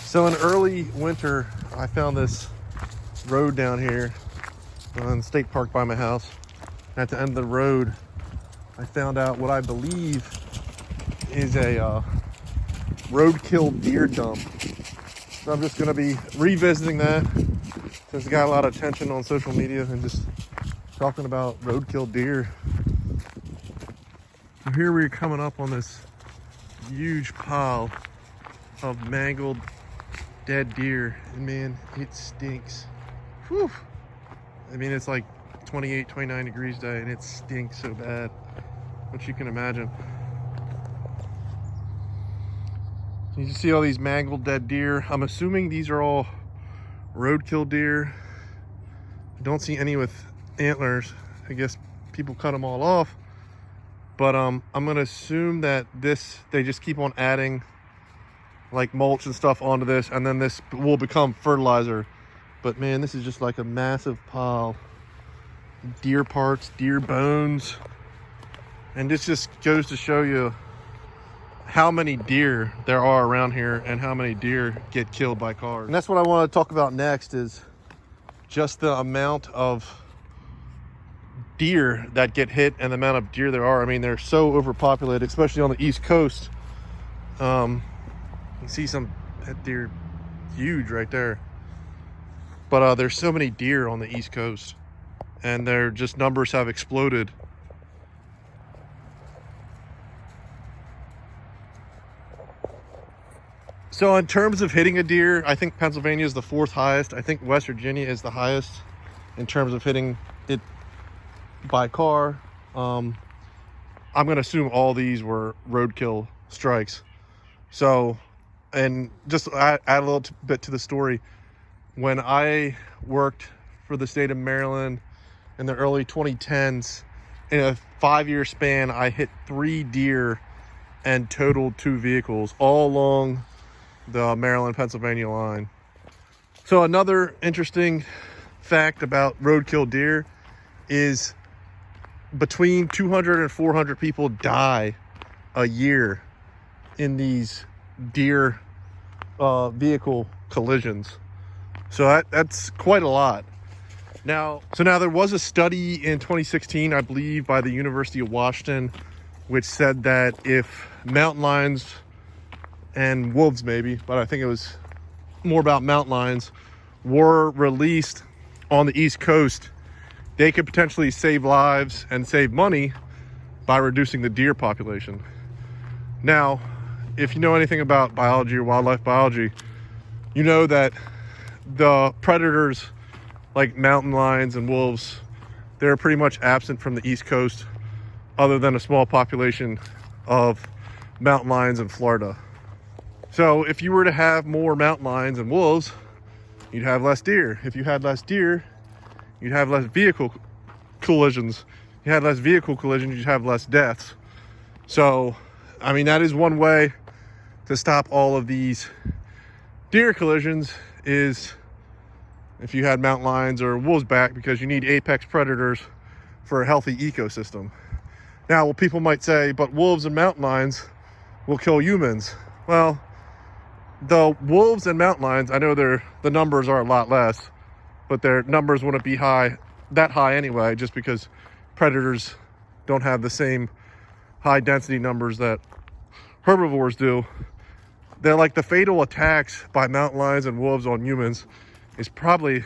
So in early winter, I found this road down here on State Park by my house. At the end of the road, I found out what I believe is a roadkill deer dump. So I'm just going to be revisiting that since it got a lot of attention on social media and just talking about roadkill deer. So here we're coming up on this huge pile of mangled dead deer, and man, it stinks. Whew. I mean, it's like 28, 29 degrees today, and it stinks so bad, which you can imagine. You can see all these mangled dead deer. I'm assuming these are all roadkill deer. I don't see any with antlers. I guess people cut them all off. But I'm gonna assume that they just keep on adding like mulch and stuff onto this, and then this will become fertilizer. But man, this is just like a massive pile. Deer parts, deer bones. And this just goes to show you how many deer there are around here and how many deer get killed by cars. And that's what I want to talk about next, is just the amount of deer that get hit and the amount of deer there are. I mean, they're so overpopulated, especially on the East Coast. You see some pet deer, huge right there. But there's so many deer on the East Coast, and their just numbers have exploded. So in terms of hitting a deer, I think Pennsylvania is the 4th highest. I think West Virginia is the highest in terms of hitting it by car. I'm going to assume all these were roadkill strikes. So, and just add a little bit to the story. When I worked for the state of Maryland in the early 2010s, in a 5-year span, I hit 3 deer and totaled 2 vehicles all along the Maryland-Pennsylvania line. So another interesting fact about roadkill deer is between 200 and 400 people die a year in these deer vehicle collisions. So that's quite a lot. Now there was a study in 2016, I believe, by the University of Washington, which said that if mountain lions and wolves, maybe, but I think it was more about mountain lions, were released on the East Coast, they could potentially save lives and save money by reducing the deer population. Now, if you know anything about biology or wildlife biology, you know that the predators like mountain lions and wolves, they're pretty much absent from the East Coast, other than a small population of mountain lions in Florida. So if you were to have more mountain lions and wolves, you'd have less deer. If you had less deer, you'd have less vehicle collisions. If you had less vehicle collisions, you'd have less deaths. So, I mean, that is one way to stop all of these deer collisions, is if you had mountain lions or wolves back, because you need apex predators for a healthy ecosystem. Now, well, people might say, but wolves and mountain lions will kill humans. Well, the wolves and mountain lions, I know the numbers are a lot less, but their numbers wouldn't be that high anyway, just because predators don't have the same high density numbers that herbivores do. They're like, the fatal attacks by mountain lions and wolves on humans is probably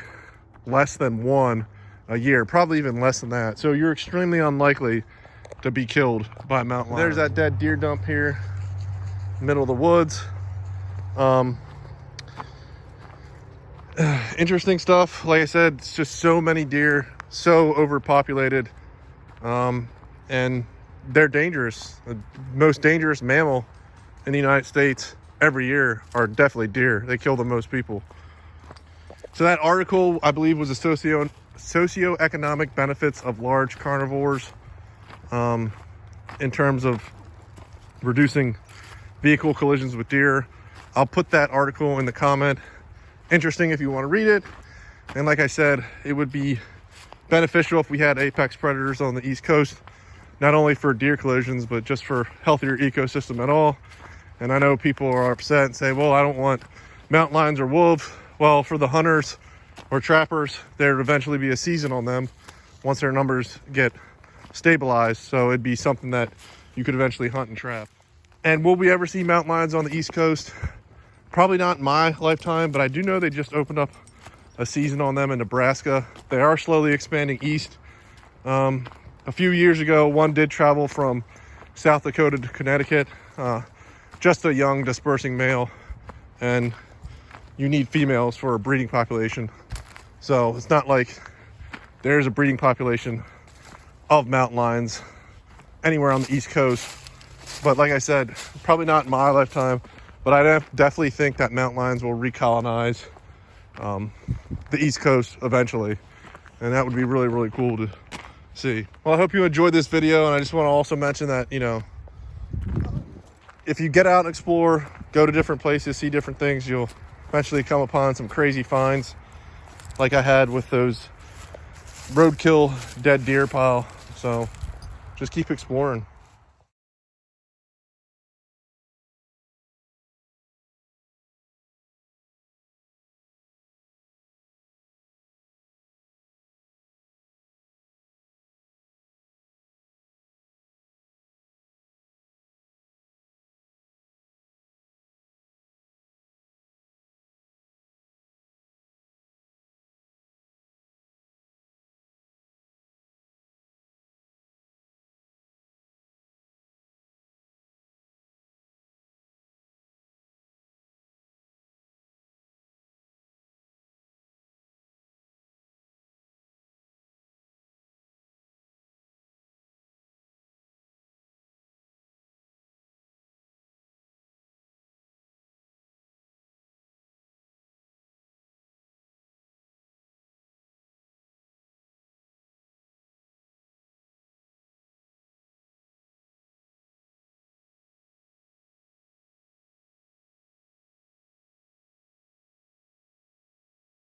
less than 1 a year, probably even less than that. So you're extremely unlikely to be killed by mountain lions. There's that dead deer dump here, middle of the woods. Interesting stuff. Like I said, it's just so many deer, so overpopulated, and they're dangerous. The most dangerous mammal in the United States every year are definitely deer. They kill the most people. So that article, I believe, was the socioeconomic benefits of large carnivores in terms of reducing vehicle collisions with deer. I'll put that article in the comment. Interesting if you want to read it. And like I said, it would be beneficial if we had apex predators on the East Coast, not only for deer collisions, but just for healthier ecosystem at all. And I know people are upset and say, well, I don't want mountain lions or wolves, well, for the hunters or trappers, there'd eventually be a season on them once their numbers get stabilized. So it'd be something that you could eventually hunt and trap. And will we ever see mountain lions on the East Coast? Probably not in my lifetime, but I do know they just opened up a season on them in Nebraska. They are slowly expanding east. A few years ago, one did travel from South Dakota to Connecticut. Just a young dispersing male, and you need females for a breeding population. So it's not like there's a breeding population of mountain lions anywhere on the East Coast. But like I said, probably not in my lifetime, but I definitely think that mountain lions will recolonize the East Coast eventually. And that would be really, really cool to see. Well, I hope you enjoyed this video, and I just want to also mention that, you know, if you get out and explore, go to different places, see different things, you'll eventually come upon some crazy finds like I had with those roadkill dead deer pile. So just keep exploring.